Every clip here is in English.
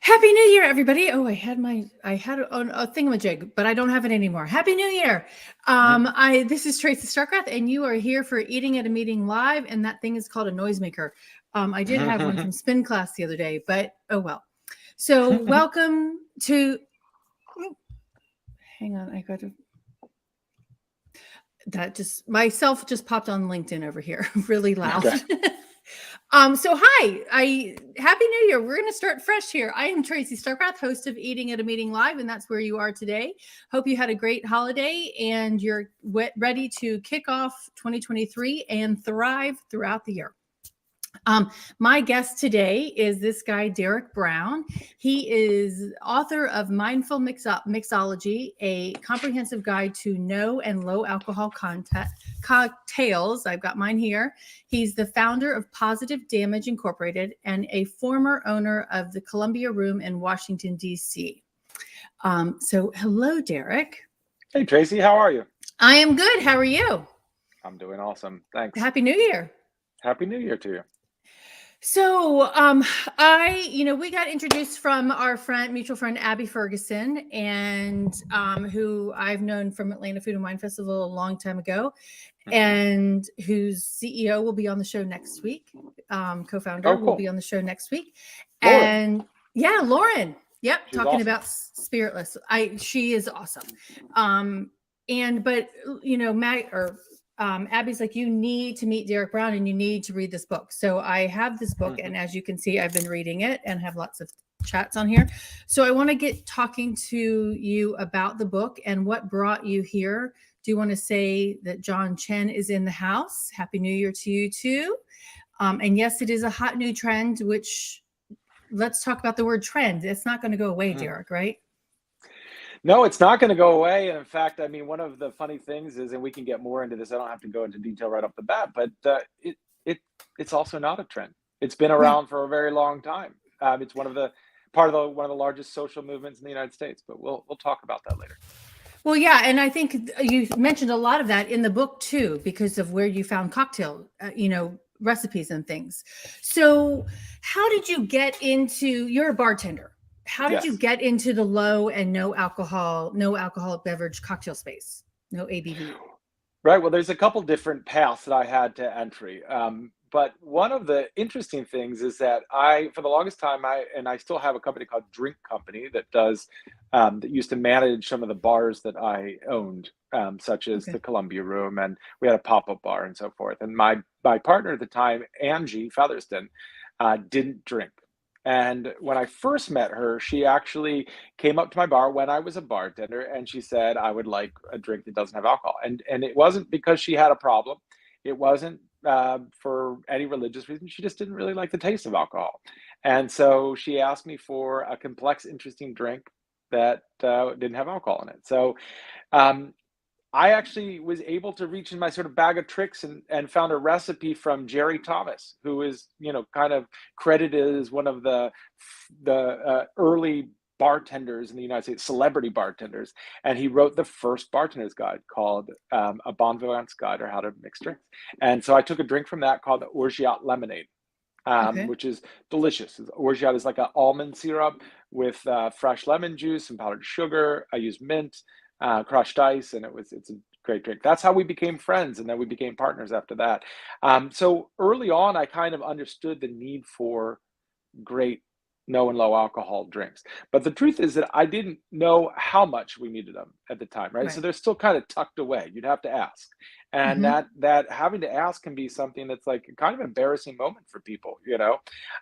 Happy New Year, everybody. Oh, I had a thingamajig, but I don't have it anymore. Happy New Year. Mhm. This is Tracy Starkrath, and you are here for Eating at a Meeting Live, and that thing is called a noisemaker. I did have one from spin class the other day, but oh well. So welcome to hang on, I got to that just myself just popped on LinkedIn over here really loud. Okay. So hi, I happy new year. We're going to start fresh here. I am Tracy Starkrath, host of Eating at a Meeting Live, and that's where you are today. Hope you had a great holiday and you're ready to kick off 2023 and thrive throughout the year. My guest today is this guy, Derek Brown. He is author of Mindful Mixology, a comprehensive guide to no and low alcohol cocktails. I've got mine here. He's the founder of Positive Damage Incorporated and a former owner of the Columbia Room in Washington, D.C. So hello, Derek. Hey, Tracy, how are you? I am good. How are you? I'm doing awesome. Thanks. Happy New Year. Happy New Year to you. So, we got introduced from our mutual friend, Abby Ferguson, and who I've known from Atlanta Food and Wine Festival a long time ago, and whose CEO will be on the show next week. Co-founder will be on the show next week. Lauren. And yeah, Lauren. Yep. She's talking awesome. About Spiritless. She is awesome. Abby's like, you need to meet Derek Brown and you need to read this book. So I have this book, and as you can see, I've been reading it and have lots of chats on here. So I want to get talking to you about the book and what brought you here. Do you want to say that John Chen is in the house? Happy New Year to you too. And yes, it is a hot new trend, which let's talk about the word trend. It's not going to go away, Derek, right? No, it's not going to go away. And in fact, I mean, one of the funny things is, and we can get more into this, I don't have to go into detail right off the bat, but it's also not a trend. It's been around for a very long time. It's one of the largest social movements in the United States, but we'll talk about that later. Well, yeah, and I think you mentioned a lot of that in the book too, because of where you found cocktail, recipes and things. So how did you get into, you're a bartender. How did you get into the low and no alcoholic beverage cocktail space? No ABV. Right. Well, there's a couple different paths that I had to entry. But one of the interesting things is that for the longest time, I still have a company called Drink Company that that used to manage some of the bars that I owned, such as the Columbia Room, and we had a pop-up bar and so forth. And my partner at the time, Angie Featherston, didn't drink. And when I first met her, she actually came up to my bar when I was a bartender, and she said, I would like a drink that doesn't have alcohol. And it wasn't because she had a problem. It wasn't for any religious reason. She just didn't really like the taste of alcohol. And so she asked me for a complex, interesting drink that didn't have alcohol in it. So I actually was able to reach in my sort of bag of tricks and found a recipe from Jerry Thomas, who is, kind of credited as one of the early bartenders in the United States, celebrity bartenders. And he wrote the first bartender's guide called A Bon Vivant's Guide, or How to Mix Drinks. And so I took a drink from that called the Orgeat Lemonade, which is delicious. Orgeat is like an almond syrup with fresh lemon juice and powdered sugar. I used mint, crushed ice, and it's a great drink. That's how we became friends, and then we became partners after that. So early on, I kind of understood the need for great no and low alcohol drinks. But the truth is that I didn't know how much we needed them at the time, right? So they're still kind of tucked away. You'd have to ask. And that having to ask can be something that's like kind of embarrassing moment for people,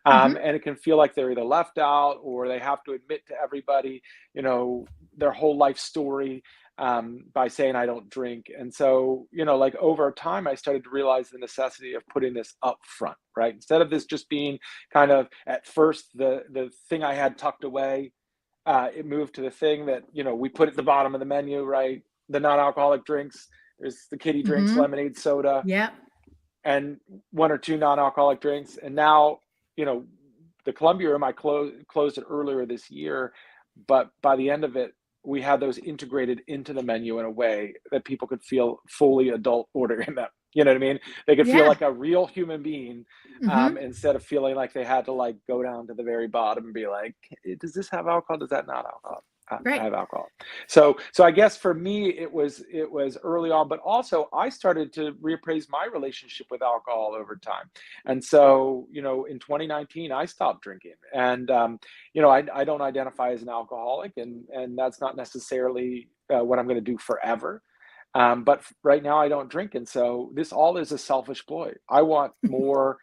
and it can feel like they're either left out or they have to admit to everybody, their whole life story by saying I don't drink. And so, like over time, I started to realize the necessity of putting this up front, right? Instead of this just being kind of at first the thing I had tucked away, it moved to the thing that, we put at the bottom of the menu, right? The non-alcoholic drinks. There's the kiddie drinks, lemonade, soda, and one or two non-alcoholic drinks. And now, the Columbia Room, I closed it earlier this year, but by the end of it, we had those integrated into the menu in a way that people could feel fully adult ordering them. You know what I mean? They could feel Yeah. like a real human being, instead of feeling like they had to like go down to the very bottom and be like, does this have alcohol? Does that not alcohol? Right. Have alcohol. So I guess for me it was early on, but also I started to reappraise my relationship with alcohol over time. And so, in 2019 I stopped drinking. And I don't identify as an alcoholic, and that's not necessarily what I'm going to do forever. But right now I don't drink, and so this all is a selfish ploy. I want more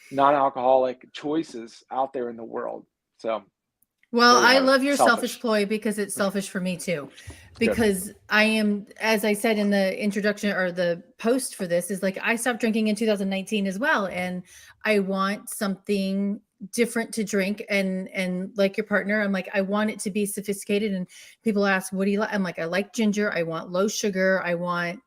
non-alcoholic choices out there in the world. So Well, there you I have it. love your selfish Selfish. ploy because it's selfish for me too. Good. Because I am, as I said in the introduction or the post for this, is like I stopped drinking in 2019 as well. And I want something different to drink. And like your partner, I'm like, I want it to be sophisticated. And people ask, what do you like? I'm like, I like ginger. I want low sugar. I want,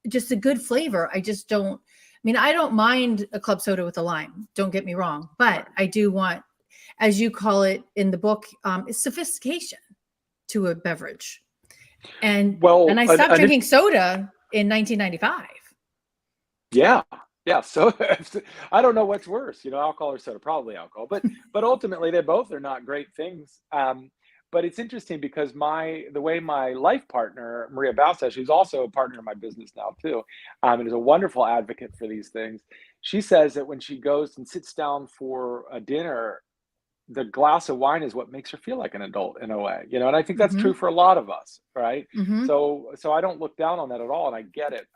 just a good flavor. I just don't, I mean, I don't mind a club soda with a lime. Don't get me wrong. But Right. I do want, as you call it in the book, it's sophistication to a beverage. And Well, I stopped drinking soda in 1995. yeah, yeah. So I don't know what's worse, alcohol or soda. Probably alcohol, but ultimately they both are not great things. But it's interesting because the way my life partner Maria Bausa, who's also a partner in my business now too, and is a wonderful advocate for these things. She says that when she goes and sits down for a dinner, the glass of wine is what makes her feel like an adult in a way, and I think that's true Mm-hmm. for a lot of us, right? Mm-hmm. So I don't look down on that at all, and I get it.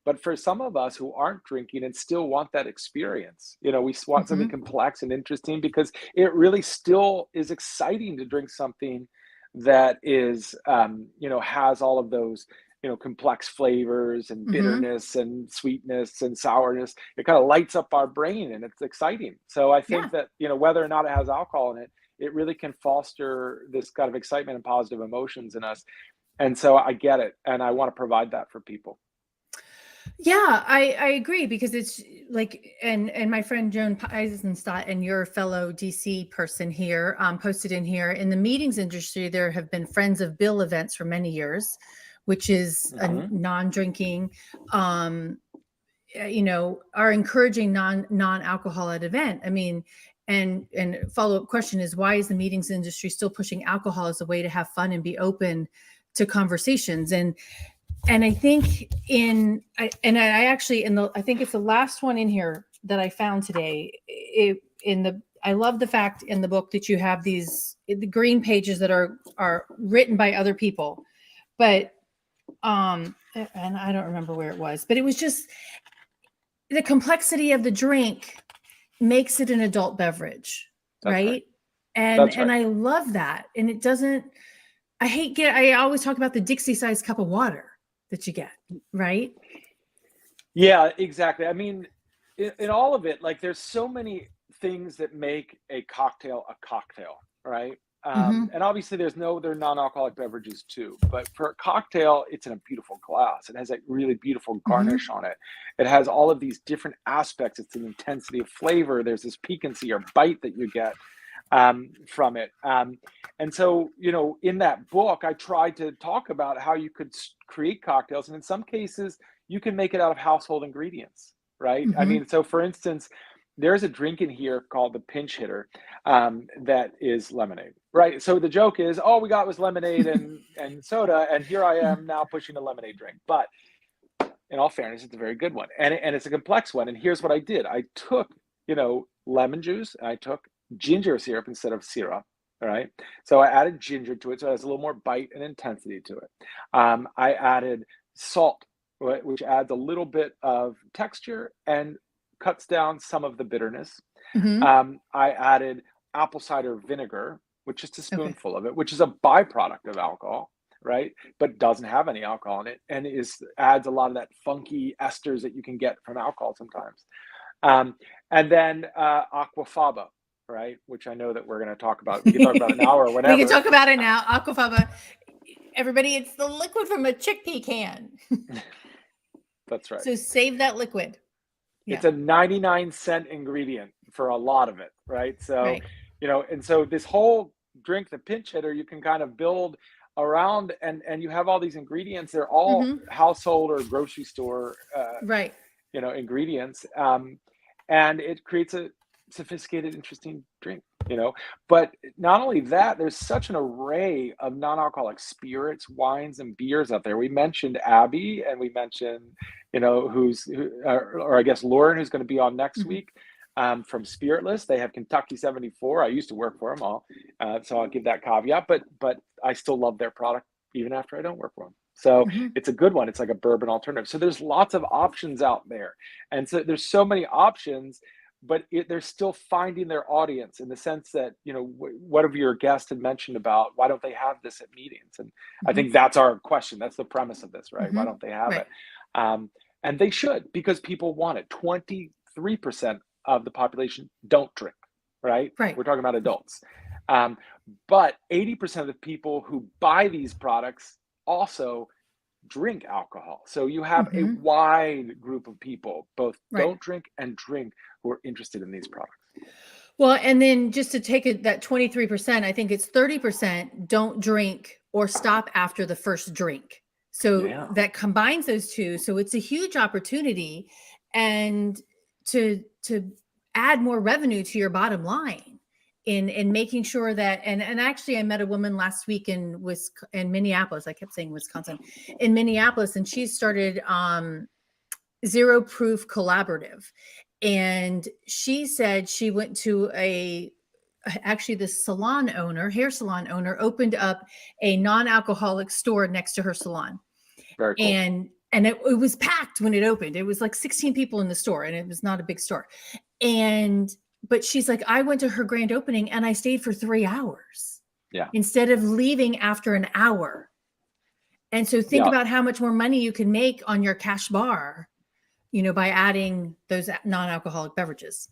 But for some of us who aren't drinking and still want that experience, we want something Mm-hmm. complex and interesting, because it really still is exciting to drink something that is, has all of those, complex flavors and Mm-hmm. bitterness and sweetness and sourness. It kind of lights up our brain and it's exciting. So I Yeah. think that, whether or not it has alcohol in it, it really can foster this kind of excitement and positive emotions in us. And so I get it. And I want to provide that for people. Yeah, I agree because it's like, and my friend Joan Eisenstadt and your fellow DC person here posted in here, in the meetings industry, there have been Friends of Bill events for many years, which is a Mm-hmm. non-drinking, are encouraging non-alcohol at event. I mean, and follow-up question is, why is the meetings industry still pushing alcohol as a way to have fun and be open to conversations? And I think I actually I think it's the last one in here that I found today. I love the fact in the book that you have the green pages that are written by other people, but and I don't remember where it was, but it was just the complexity of the drink makes it an adult beverage, That's right. right? And That's and right. I love that. And it doesn't. I always talk about the Dixie sized cup of water that you get, right? Yeah, exactly. I mean, in all of it, like there's so many things that make a cocktail, right? Mm-hmm. And obviously there are non-alcoholic beverages too, but for a cocktail, it's in a beautiful glass. It has that really beautiful Mm-hmm. garnish on it. It has all of these different aspects. It's an intensity of flavor. There's this piquancy or bite that you get from it. And so, in that book, I tried to talk about how you could create cocktails. And in some cases, you can make it out of household ingredients, right? I Mm-hmm. mean, so for instance, there's a drink in here called the pinch hitter, that is lemonade, right? So the joke is, all we got was lemonade and soda, and here I am now pushing a lemonade drink. But in all fairness, it's a very good one, and it's a complex one. And here's what I did: I took, lemon juice, and I took ginger syrup instead of syrup. All right, so I added ginger to it, so it has a little more bite and intensity to it. I added salt, right, which adds a little bit of texture and cuts down some of the bitterness. Mm-hmm. I added apple cider vinegar, which is a Okay. spoonful of it, which is a byproduct of alcohol, right? But doesn't have any alcohol in it, and adds a lot of that funky esters that you can get from alcohol sometimes. Um, and then aquafaba, right? Which I know that we're going to talk about. We can talk about it now or We can whenever. talk about it now. Aquafaba. Everybody, it's the liquid from a chickpea can. That's right. So save that liquid. It's Yeah. a 99-cent ingredient for a lot of it, right? So, Right. and so this whole drink, the pinch hitter, you can kind of build around, and you have all these ingredients. They're all Hmm. household or grocery store Right. ingredients, and it creates a sophisticated, interesting drink. But not only that, there's such an array of non-alcoholic spirits, wines, and beers out there. We mentioned Abby, and we mentioned, or I guess Lauren, who's going to be on next Hmm. week, from Spiritless. They have Kentucky 74. I used to work for them all, so I'll give that caveat. But I still love their product even after I don't work for them. So Hmm. it's a good one. It's like a bourbon alternative. So there's lots of options out there, and so there's so many options, but they're still finding their audience, in the sense that, what of your guests had mentioned about why don't they have this at meetings? And I Hmm. think that's our question. That's the premise of this, right? Hmm. Why don't they have Right. it? And they should, because people want it. 23% of the population don't drink, right? Right. We're talking about adults. But 80% of the people who buy these products also drink alcohol. So you have a Hmm. wide group of people, both Right. don't drink and drink, who are interested in these products. Well, and then just to take it, that 23%, I think it's 30% don't drink or stop after the first drink. So Yeah. that combines those two. So it's a huge opportunity, and to add more revenue to your bottom line in making sure that, and actually I met a woman last week in Minneapolis. I kept saying Wisconsin, in Minneapolis, and she started Zero Proof Collaborative. And she said she went to actually the hair salon owner opened up a non-alcoholic store next to her salon. Very cool. And it was packed when it opened. It was like 16 people in the store, and it was not a big store. But she's like, I went to her grand opening and I stayed for 3 hours Yeah. instead of leaving after an hour. And so think Yeah. about how much more money you can make on your cash bar, by adding those non-alcoholic beverages.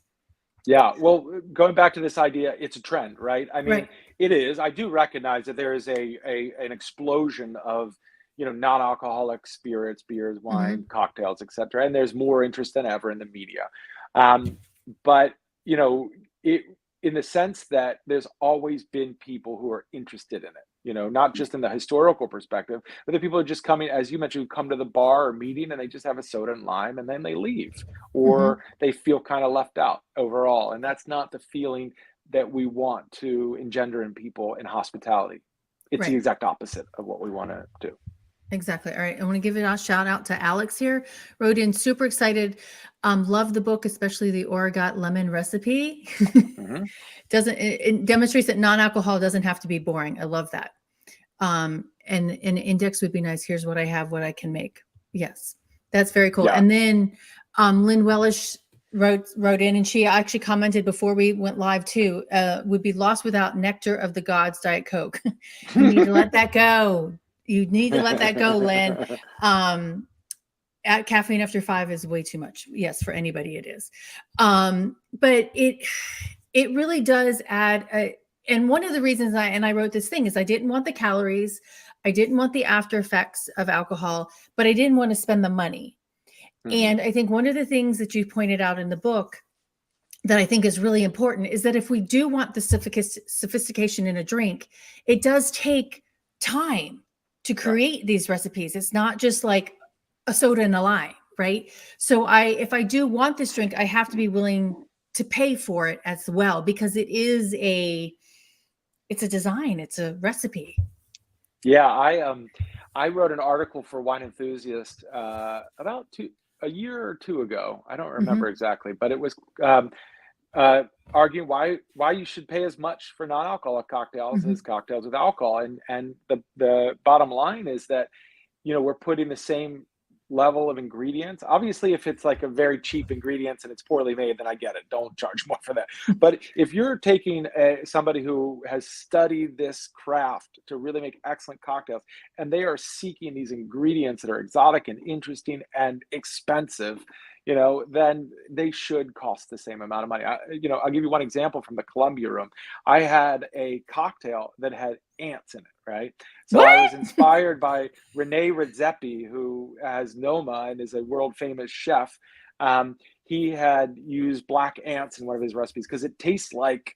Yeah. Well, going back to this idea, it's a trend, right? I mean, Right. it is. I do recognize that there is an explosion of, non-alcoholic spirits, beers, Hmm. wine, cocktails, etc. And there's more interest than ever in the media. But, it in the sense that there's always been people who are interested in it, not just in the historical perspective, but the people who are just coming, as you mentioned, who come to the bar or meeting and they just have a soda and lime and then they leave, Hmm. or they feel kind of left out overall. And that's not the feeling that we want to engender in people in hospitality. It's the Right. exact opposite of what we want to do. Exactly. All right. I want to give it a shout out to Alex here. Wrote in, super excited. Love the book, especially the Oregot lemon recipe. Hmm. It demonstrates that non-alcohol doesn't have to be boring. I love that. And an index would be nice. Here's what I have, what I can make. Yes, that's very cool. Yeah. And then Lynn Wellish wrote in, and she actually commented before we went live too. Would be lost without Nectar of the Gods Diet Coke. You need to let that go. You need to let that go, Lynn. At caffeine after 5 is way too much. Yes, for anybody it is. But it really does add. And one of the reasons I wrote this thing is I didn't want the calories, I didn't want the after effects of alcohol, but I didn't want to spend the money. Hmm. And I think one of the things that you pointed out in the book that I think is really important is that if we do want the sophistication in a drink, it does take time to Yeah. create these recipes. It's not just like a soda and a lime, right? So if I do want this drink, I have to be willing to pay for it as well, because it's a design, it's a recipe. Yeah, I wrote an article for Wine Enthusiast about a year or two ago. I don't remember Hmm. exactly, but it was uh, arguing why you should pay as much for non-alcoholic cocktails Hmm. as cocktails with alcohol, and the bottom line is that, we're putting the same level of ingredients. Obviously, if it's like a very cheap ingredients and it's poorly made, then I get it. Don't charge more for that. But if you're taking somebody who has studied this craft to really make excellent cocktails, and they are seeking these ingredients that are exotic and interesting and expensive, then they should cost the same amount of money. I'll give you one example from the Columbia Room. I had a cocktail that had ants in it, right? So What? I was inspired by Rene Redzepi, who has Noma and is a world famous chef. He had used black ants in one of his recipes because it tastes like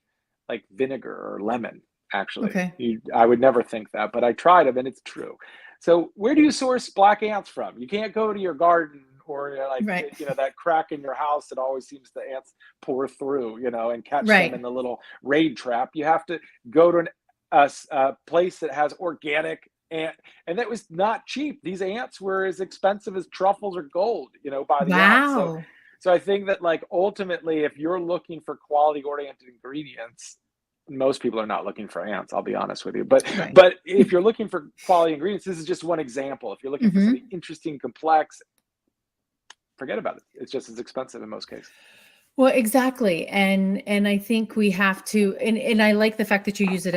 vinegar or lemon. actually. Okay. I would never think that, but I tried them and it's true. So where do you source black ants from? You can't go to your garden or like, Right. that crack in your house that always seems the ants pour through, and catch them in Right. the little raid trap. You have to go to a place that has organic ant, and that was not cheap. These ants were as expensive as truffles or gold, by the ounce. So Wow. so I think that like ultimately, if you're looking for quality oriented ingredients, most people are not looking for ants, I'll be honest with you. But Right. but if you're looking for quality ingredients, this is just one example. If you're looking for something Hmm. interesting, complex, forget about it. It's just as expensive in most cases. Well, exactly. And I think we have to, and I like the fact that you said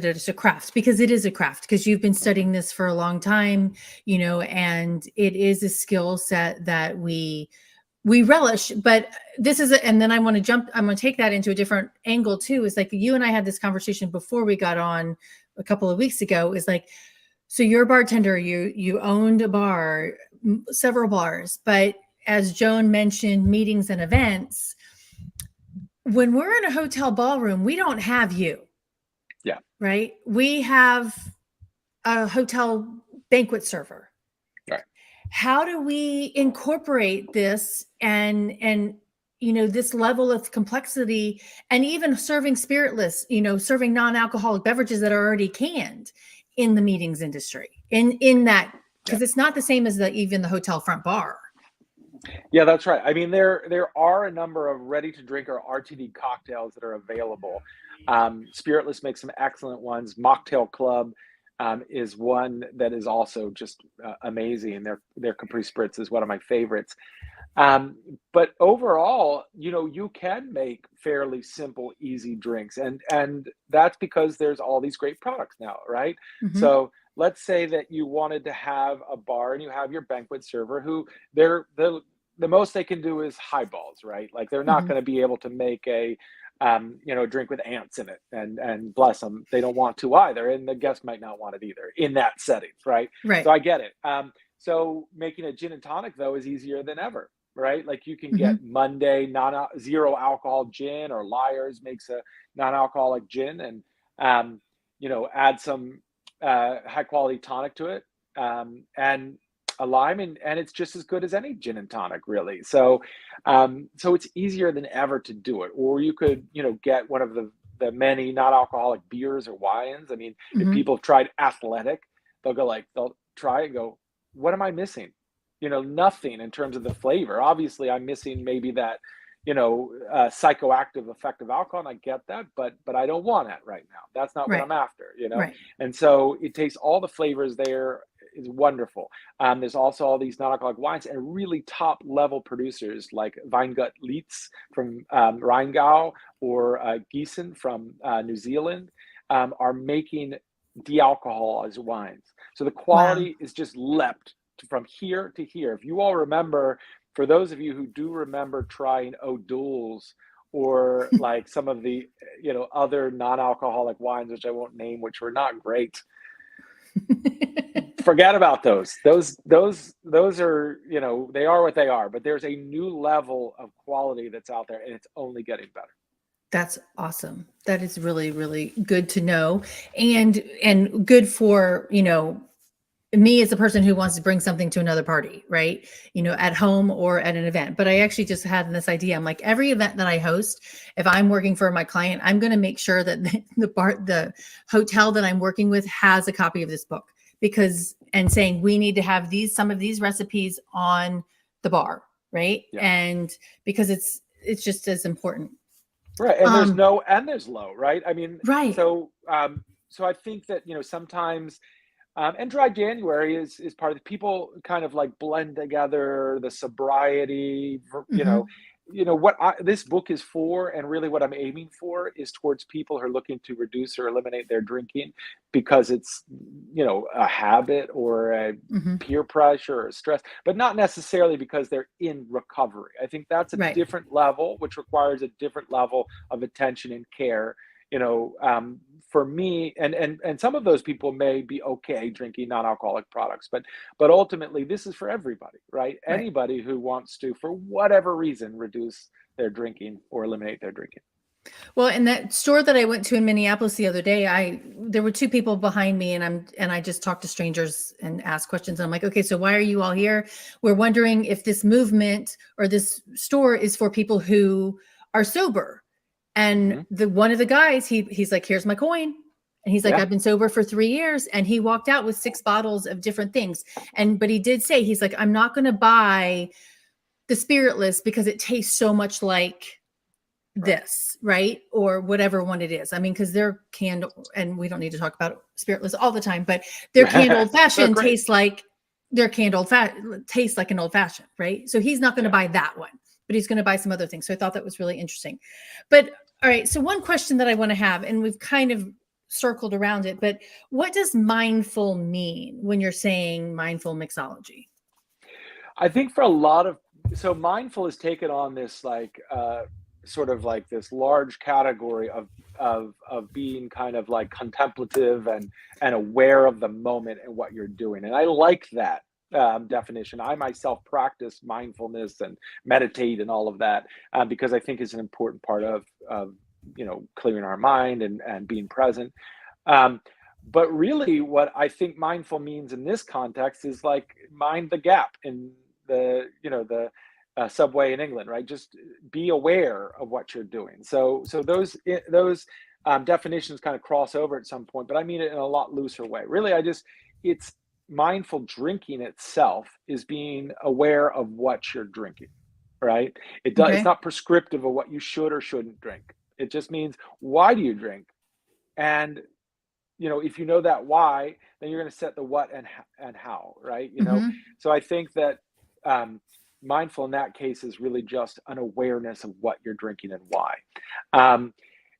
it as a craft, because it is a craft, because you've been Mhm. studying this for a long time, and it is a skill set that we relish. But and then I'm going to take that into a different angle too. Is like, you and I had this conversation before we got on a couple of weeks ago, is like, so you're a bartender, you owned a bar, several bars, but as Joan mentioned, meetings and events, when we're in a hotel ballroom, we don't have you, Yeah. right? We have a hotel banquet server. Right. How do we incorporate this and this level of complexity, and even serving spiritless, serving non-alcoholic beverages that are already canned in the meetings industry, in that, Yeah. because it's not the same as even the hotel front bar. Yeah, that's right. I mean, there are a number of ready to drink or RTD cocktails that are available. Spiritless makes some excellent ones. Mocktail Club is one that is also just amazing. Their Capri Spritz is one of my favorites. Um, but overall, you can make fairly simple, easy drinks, and that's because there's all these great products now, right? Hmm. So let's say that you wanted to have a bar and you have your banquet server who the most they can do is highballs, right? Like they're not Hmm. going to be able to make a drink with ants in it, and bless them, they don't want to either, and the guest might not want it either in that setting, right? So Right. I get it. So making a gin and tonic though is easier than ever, right? Like you can get Hmm. Monday zero alcohol gin, or Liars makes a non-alcoholic gin, and add some high quality tonic to it, and a lime, and it's just as good as any gin and tonic, really. So it's easier than ever to do it. Or you could get one of the many non-alcoholic beers or wines. I mean, if Hmm. people have tried Athletic, they'll try and go, what am I missing? Nothing in terms of the flavor. Obviously, I'm missing maybe that, psychoactive effect of alcohol, and I get that, but I don't want that right now. That's not what Right. I'm after. Right. And so it takes all the flavors there. Is wonderful. There's also all these non-alcoholic wines and really top level producers like Weingut Leitz from Rheingau, or Gießen from New Zealand, are making de-alcoholized wines. So the Wow. quality is just leapt from here to here. If you all remember, for those of you who do remember trying O'Doul's, or like some of the other non-alcoholic wines, which I won't name, which were not great, forget about those. Those are, they are what they are. But there's a new level of quality that's out there, and it's only getting better. That's awesome. That is really, really good to know. And good for, me as a person who wants to bring something to another party, right? At home or at an event. But I actually just had this idea. I'm like, every event that I host, if I'm working for my client, I'm going to make sure that the hotel that I'm working with has a copy of this book, and saying we need to have some of these recipes on the bar, right? Yeah. And because it's just as important. Right. And there's Um, no and there's low, right? I mean, right. so I think that sometimes, and dry January is part of the people kind of like blend together the sobriety, Hmm. what this book is for, and really what I'm aiming for is towards people who are looking to reduce or eliminate their drinking because it's, a habit or a Hmm. peer pressure or stress, but not necessarily because they're in recovery. I think that's a Right. different level, which requires a different level of attention and care. You know, for me, and some of those people may be okay drinking non-alcoholic products, but ultimately this is for everybody, right? Right. Anybody who wants to, for whatever reason, reduce their drinking or eliminate their drinking. Well, in that store that I went to in Minneapolis the other day, there were two people behind me, and I just talked to strangers and asked questions. And I'm like, okay, so why are you all here? We're wondering if this movement or this store is for people who are sober. And Mhm. one of the guys, he's like, here's my coin. And he's like, Yeah, I've been sober for 3 years. And he walked out with 6 bottles of different things. But he did say, he's like, I'm not going to buy the spiritless because it tastes so much like right. this, right? Or whatever one it is. I mean, because they're canned, and we don't need to talk about spiritless all the time, but their canned old They're fashioned great. tastes like their canned old fashioned tastes like an old fashioned, right? So he's not going to Yeah. buy that one, but he's going to buy some other things. So I thought that was really interesting. But all right, so one question that I want to have, and we've kind of circled around it, but what does mindful mean when you're saying mindful mixology? I think for a lot of so mindful has taken on this like sort of like this large category of being kind of like contemplative and aware of the moment and what you're doing. And I like that definition. I myself practice mindfulness and meditate and all of that because I think it's an important part of clearing our mind and being present. Um, but really, what I think mindful means in this context is like mind the gap in the subway in England, right? Just be aware of what you're doing. So those definitions kind of cross over at some point, but I mean it in a lot looser way. Really, it's mindful drinking itself is being aware of what you're drinking, right? It's Okay. not prescriptive of what you should or shouldn't drink. It just means why do you drink, and if you know that why, then you're going to set the what and how, right? Hmm. So I think that um, mindful in that case is really just an awareness of what you're drinking and why. Um,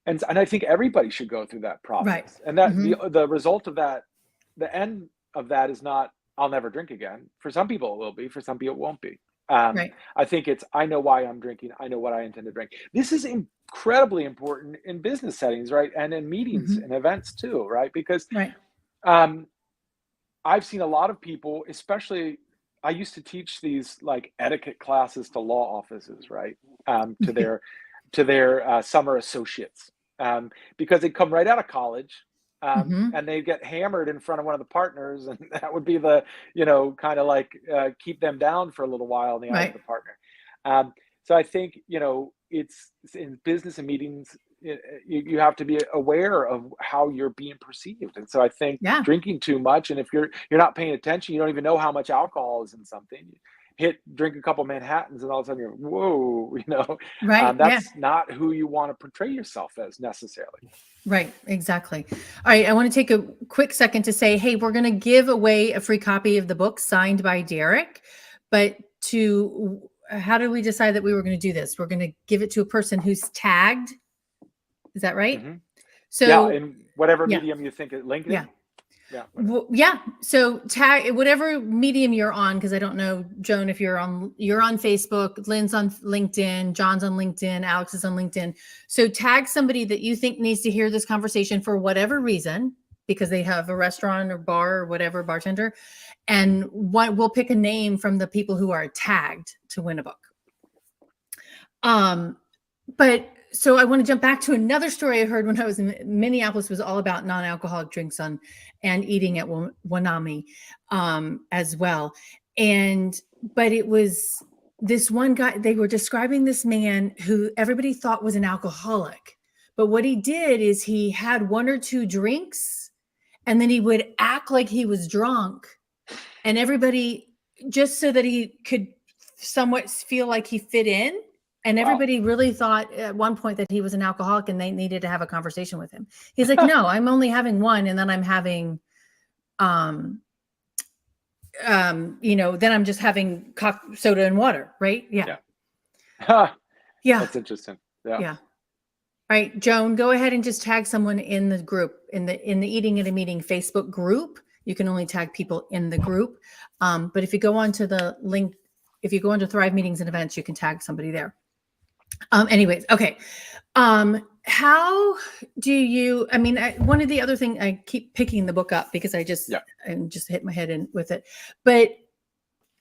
and I think everybody should go through that Right. process. And that Hmm. the result of that, the end of that is not I'll never drink again. For some people it will be, for some people it won't be. Right. I think it's I know why I'm drinking, I know what I intend to drink. This is incredibly important in business settings, right? And in meetings Hmm. and events too, right? Because Right. um, I've seen a lot of people, especially I used to teach these like etiquette classes to law offices, right? To their summer associates, because they come right out of college, Hmm. and they get hammered in front of one of the partners, and that would be kind of like keep them down for a little while in the eyes of Right. the partner. So I think it's in business and meetings. You have to be aware of how you're being perceived, and so I think Yeah. drinking too much, and if you're not paying attention, you don't even know how much alcohol is in something. Drink a couple Manhattans, and all of a sudden you're whoa, Right. Yeah. that's not who you want to portray yourself as necessarily. Right. Exactly. All right. I want to take a quick second to say, hey, we're going to give away a free copy of the book signed by Derek. But how did we decide that we were going to do this? We're going to give it to a person who's tagged. Is that right? Hmm. Yeah, So, in whatever yeah. medium you think it, Yeah. LinkedIn. Yeah, whatever. Yeah. So tag whatever medium you're on, because I don't know, Joan, if you're on Facebook, Lynn's on LinkedIn, John's on LinkedIn, Alex is on LinkedIn. So tag somebody that you think needs to hear this conversation for whatever reason, because they have a restaurant or bar or whatever, bartender. And we'll pick a name from the people who are tagged to win a book. Um, but so I want to jump back to another story I heard when I was in Minneapolis, was all about non-alcoholic drinks and eating at Wanami as well. But it was this one guy, they were describing this man who everybody thought was an alcoholic. But what he did is he had one or two drinks and then he would act like he was drunk, and everybody, just so that he could somewhat feel like he fit in. And Wow. everybody really thought at one point that he was an alcoholic and they needed to have a conversation with him. He's like, no, I'm only having one. And then I'm having, um, then I'm just having soda and water. Right. Yeah. Yeah. Yeah. That's interesting. Yeah. Yeah. All right, Joan, go ahead and just tag someone in the group, in the Eating at a Meeting Facebook group. You can only tag people in the group. But if you go onto the link, if you go into Thrive Meetings and Events, you can tag somebody there. Anyways, okay. How do you, one of the other thing, I keep picking the book up because I just Yeah. hit my head in with it. But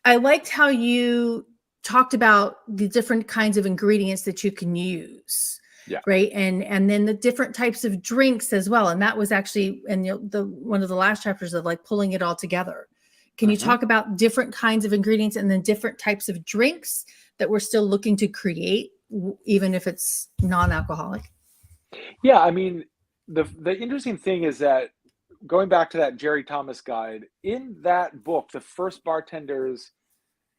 I liked how you talked about the different kinds of ingredients that you can use. Yeah. right? And then the different types of drinks as well. And that was actually in the one of the last chapters of like pulling it all together. Can you talk about different kinds of ingredients and then different types of drinks that we're still looking to create, even if it's non-alcoholic? Yeah, I mean, the interesting thing is that going back to that Jerry Thomas guide, in that book, the first bartender's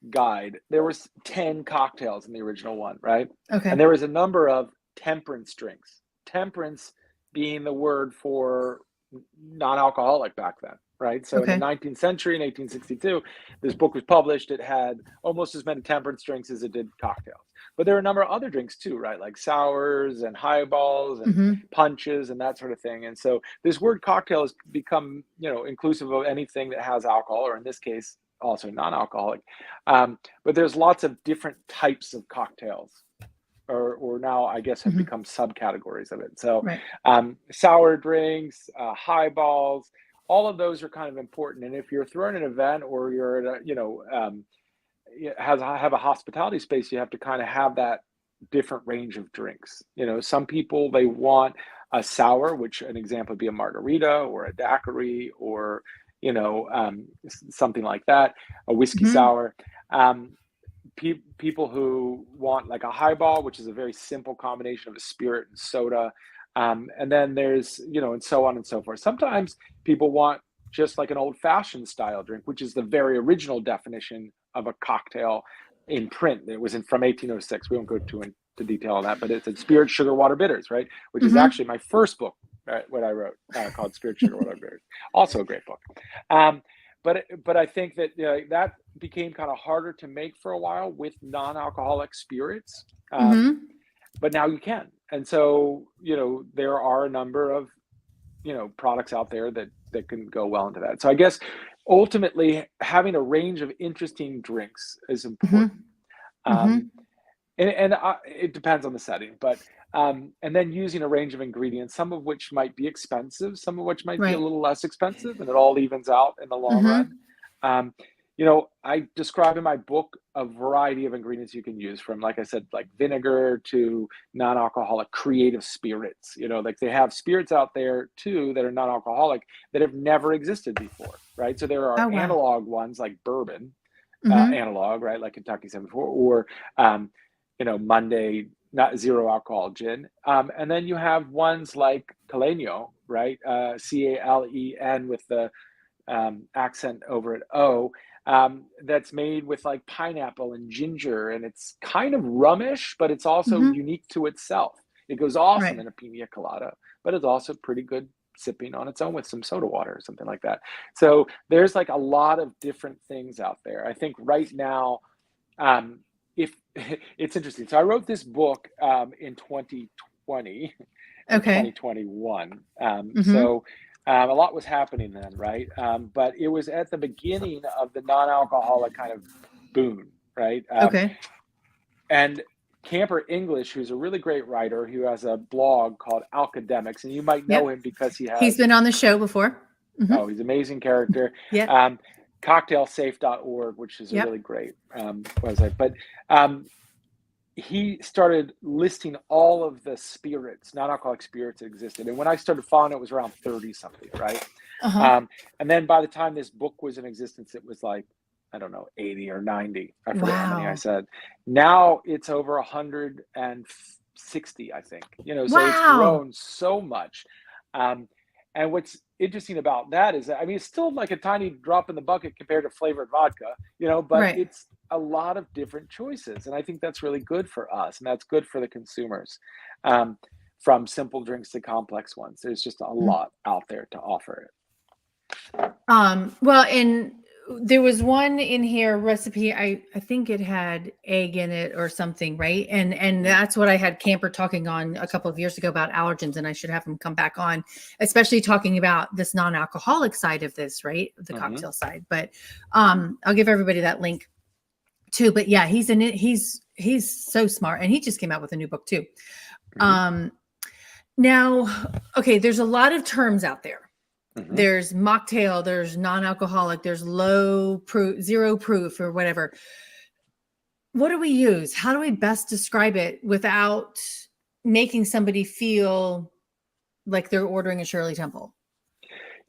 guide, there was 10 cocktails in the original one, right? Okay. And there was a number of temperance drinks. Temperance being the word for non-alcoholic back then, right? So in the Okay. 19th century, in 1862, this book was published. It had almost as many temperance drinks as it did cocktails. But there are a number of other drinks too, right? Like sours and highballs and punches and that sort of thing. And so this word cocktail has become, inclusive of anything that has alcohol, or in this case, also non-alcoholic. But there's lots of different types of cocktails, or now I guess have become subcategories of it. So Right. sour drinks, highballs, all of those are kind of important. And if you're throwing an event, or you're at have a hospitality space, you have to kind of have that different range of drinks. Some people, they want a sour, which an example would be a margarita or a daiquiri, or something like that, a whiskey sour. People who want like a highball, which is a very simple combination of a spirit and soda. And then there's, and so on and so forth. Sometimes people want just like an old fashioned style drink, which is the very original definition of a cocktail in print. It was from 1806. We won't go into detail on that, but it's Spirit, Sugar, Water, Bitters, right? Which is actually my first book, what I wrote, called Spirit, Sugar, Water, Bitters. Also a great book. But I think that that became kind of harder to make for a while with non-alcoholic spirits. But now you can. And so, there are a number of, products out there that can go well into that. So I guess ultimately having a range of interesting drinks is important. And it depends on the setting, but and then using a range of ingredients, some of which might be expensive, some of which might be a little less expensive, and it all evens out in the long run. I describe in my book a variety of ingredients you can use, from, like I said, like vinegar to non-alcoholic creative spirits. Like they have spirits out there too that are non-alcoholic that have never existed before, right? So there are analog ones like bourbon, analog, right? Like Kentucky 74, or Monday, not zero alcohol gin. And then you have ones like Caleño, right? Calen with the accent over at O. That's made with like pineapple and ginger, and it's kind of rummish, but it's also unique to itself. It goes awesome in a pina colada, but it's also pretty good sipping on its own with some soda water or something like that. So there's like a lot of different things out there. I think right now, if it's interesting. So I wrote this book in 2020, 2021. So a lot was happening then, right? But it was at the beginning of the non-alcoholic kind of boom, right? And Camper English, who's a really great writer, who has a blog called Alcademics, and you might know him because he's been on the show before. Oh, he's an amazing character. Cocktailsafe.org, which is a really great website. But he started listing all of the spirits, non-alcoholic spirits that existed. And when I started following it was around 30 something, right? And then by the time this book was in existence, it was like, I don't know, 80 or 90. I forget how many I said. Now it's over 160, I think. So it's grown so much. And what's interesting about that is that, I mean, it's still like a tiny drop in the bucket compared to flavored vodka, but it's a lot of different choices. And I think that's really good for us, and that's good for the consumers. From simple drinks to complex ones, there's just a lot out there to offer it. Well, and there was one in here recipe. I think it had egg in it or something, right? And that's what I had Camper talking on a couple of years ago about allergens, and I should have him come back on, especially talking about this non-alcoholic side of this, right? The cocktail side. But I'll give everybody that link too. But yeah, he's in it. He's so smart, and he just came out with a new book too. Now, okay, there's a lot of terms out there. There's mocktail, there's non-alcoholic, there's low proof, zero proof, or whatever. What do we use? How do we best describe it without making somebody feel like they're ordering a Shirley Temple.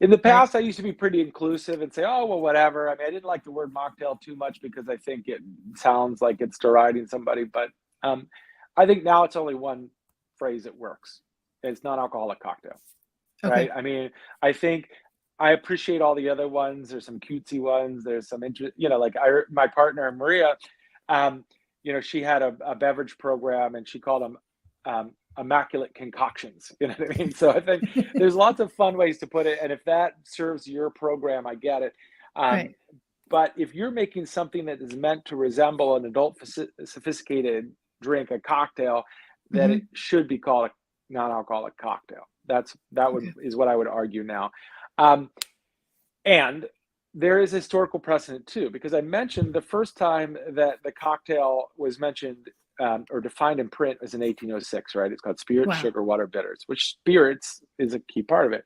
In the Right. past, I used to be pretty inclusive and say, oh, well, whatever. I mean, I didn't like the word mocktail too much because I think it sounds like it's deriding somebody. But I think now it's only one phrase that works. It's non-alcoholic cocktail, right? Okay. I mean, I think I appreciate all the other ones. There's some cutesy ones. There's some like my partner, Maria, she had a beverage program and she called them immaculate concoctions. You know what I mean? So I think there's lots of fun ways to put it. And if that serves your program, I get it. Right. But if you're making something that is meant to resemble an adult sophisticated drink, a cocktail, then it should be called a non-alcoholic cocktail. Is what I would argue now. And there is historical precedent too, because I mentioned the first time that the cocktail was mentioned or defined in print was in 1806, right? It's called spirits, Wow. sugar, water, bitters, which spirits is a key part of it.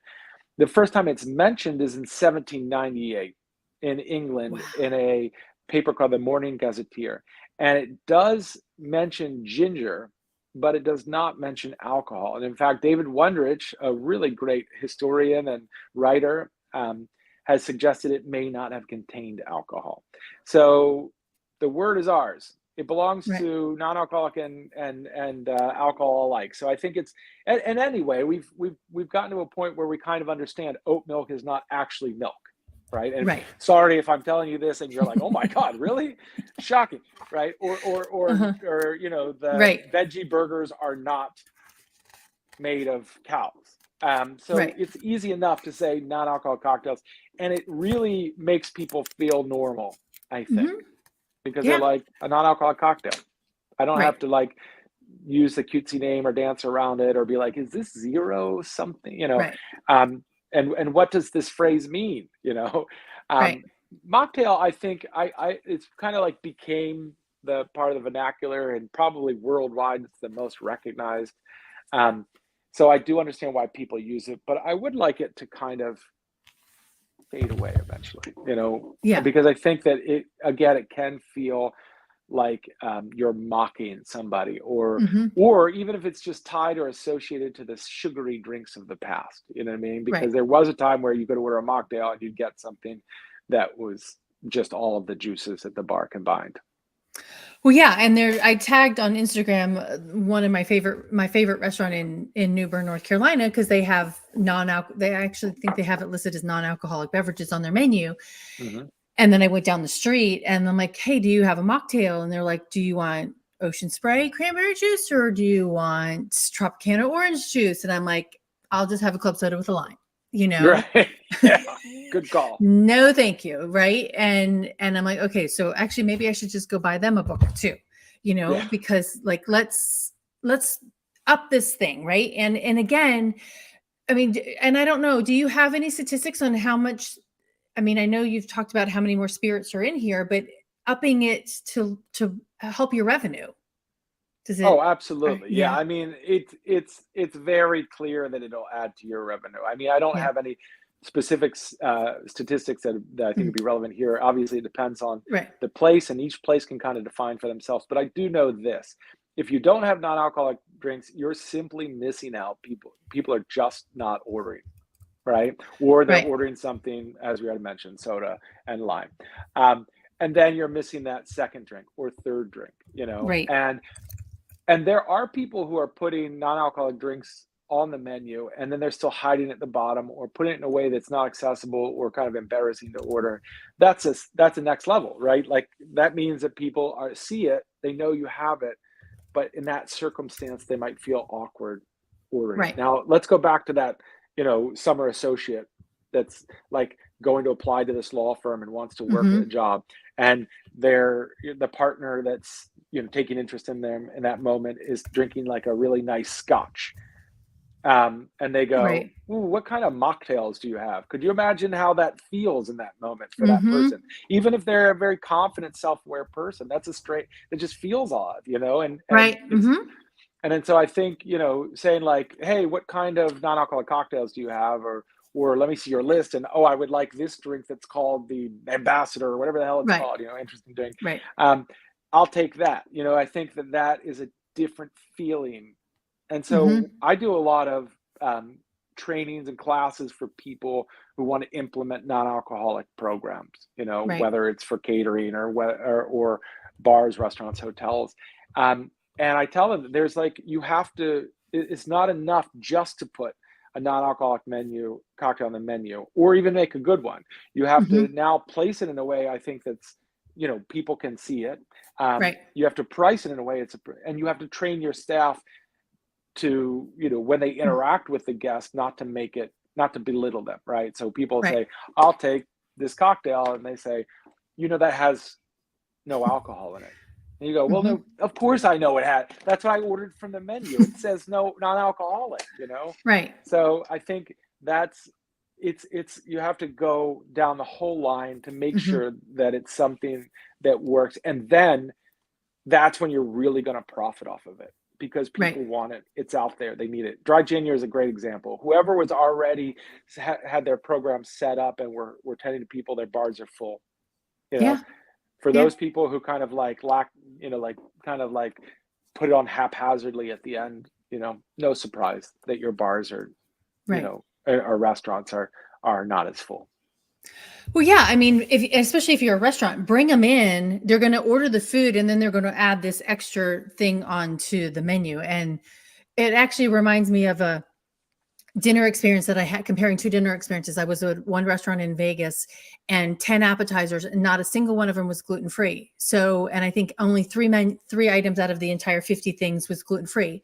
The first time it's mentioned is in 1798 in England. Wow. In a paper called the Morning Gazetteer. And it does mention ginger, but it does not mention alcohol. And in fact, David Wondrich, a really great historian and writer, has suggested it may not have contained alcohol. So the word is ours. It belongs to non-alcoholic and alcohol alike. So I think it's and anyway, we've gotten to a point where we kind of understand oat milk is not actually milk, right? And sorry if I'm telling you this and you're like, oh my God, really? Shocking, right? Or the veggie burgers are not made of cows. So it's easy enough to say non-alcoholic cocktails, and it really makes people feel normal, I think, because they're like a non-alcoholic cocktail. I don't have to like use the cutesy name or dance around it or be like, is this zero something, and what does this phrase mean? Mocktail, I think it's kind of like became the part of the vernacular, and probably worldwide it's the most recognized. So I do understand why people use it, but I would like it to kind of fade away eventually, because I think that it can feel like you're mocking somebody, or even if it's just tied or associated to the sugary drinks of the past, you know what I mean? Because there was a time where you could order a mocktail and you'd get something that was just all of the juices at the bar combined. Well, yeah, and I tagged on Instagram one of my favorite restaurant in New Bern, North Carolina, because they have they actually think they have it listed as non-alcoholic beverages on their menu. And then I went down the street and I'm like, hey, do you have a mocktail? And they're like, do you want Ocean Spray cranberry juice or do you want Tropicana orange juice? And I'm like, I'll just have a club soda with a lime, Right. Yeah. Good call. No, thank you. Right. And I'm like, okay, so actually maybe I should just go buy them a book too, because like, let's up this thing. Right. And again, I mean, and I don't know, do you have any statistics on how much, I mean, I know you've talked about how many more spirits are in here, but upping it to help your revenue. Oh, absolutely. Yeah. I mean, it's very clear that it'll add to your revenue. I mean, I don't have any specific statistics that I think would be relevant here. Obviously, it depends on the place, and each place can kind of define for themselves. But I do know this: if you don't have non-alcoholic drinks, you're simply missing out. People are just not ordering, right? Or they're ordering something, as we already mentioned, soda and lime. And then you're missing that second drink or third drink, And there are people who are putting non-alcoholic drinks on the menu, and then they're still hiding at the bottom or putting it in a way that's not accessible or kind of embarrassing to order. That's a next level, right? Like that means that people see it, they know you have it, but in that circumstance, they might feel awkward ordering. Now, let's go back to that, summer associate that's like going to apply to this law firm and wants to work at a job, and the partner that's taking interest in them in that moment is drinking like a really nice scotch, and they go, ooh, what kind of mocktails do you have? Could you imagine how that feels in that moment for that person? Even if they're a very confident, self-aware person, it just feels odd, and then so I think saying like, hey, what kind of non-alcoholic cocktails do you have, or let me see your list, and I would like this drink that's called the Ambassador or whatever the hell it's called, interesting drink. I'll take that. I think that is a different feeling And Mm-hmm. so I do a lot of trainings and classes for people who want to implement non-alcoholic programs, Right. whether it's for catering or bars, restaurants, hotels. And I tell them that there's like, you have to, it's not enough just to put a non-alcoholic cocktail on the menu, or even make a good one. You have to Mm-hmm. now place it in a way, I think, that's, people can see it. Right. You have to price it in a way and you have to train your staff to, when they interact with the guest, not to belittle them, right? So people Right. say, I'll take this cocktail, and they say, that has no alcohol in it. And you go, well, Mm-hmm. no, of course I know it had. That's what I ordered from the menu. It says no, non-alcoholic. Right. So I think it's you have to go down the whole line to make Mm-hmm. sure that it's something that works. And then that's when you're really going to profit off of it, because Right. people want it. It's out there. They need it. Dry January is a great example. Whoever was already had their program set up and were tending to people, their bars are full. You know, Yeah. for Yeah. those people who kind of like kind of like put it on haphazardly at the end, no surprise that your bars are, Right. or restaurants are not as full. Well, yeah. I mean, especially if you're a restaurant, bring them in. They're going to order the food, and then they're going to add this extra thing onto the menu. And it actually reminds me of a dinner experience that I had, comparing two dinner experiences. I was at one restaurant in Vegas, and 10 appetizers, and not a single one of them was gluten free. So, and I think only three items out of the entire 50 things was gluten free.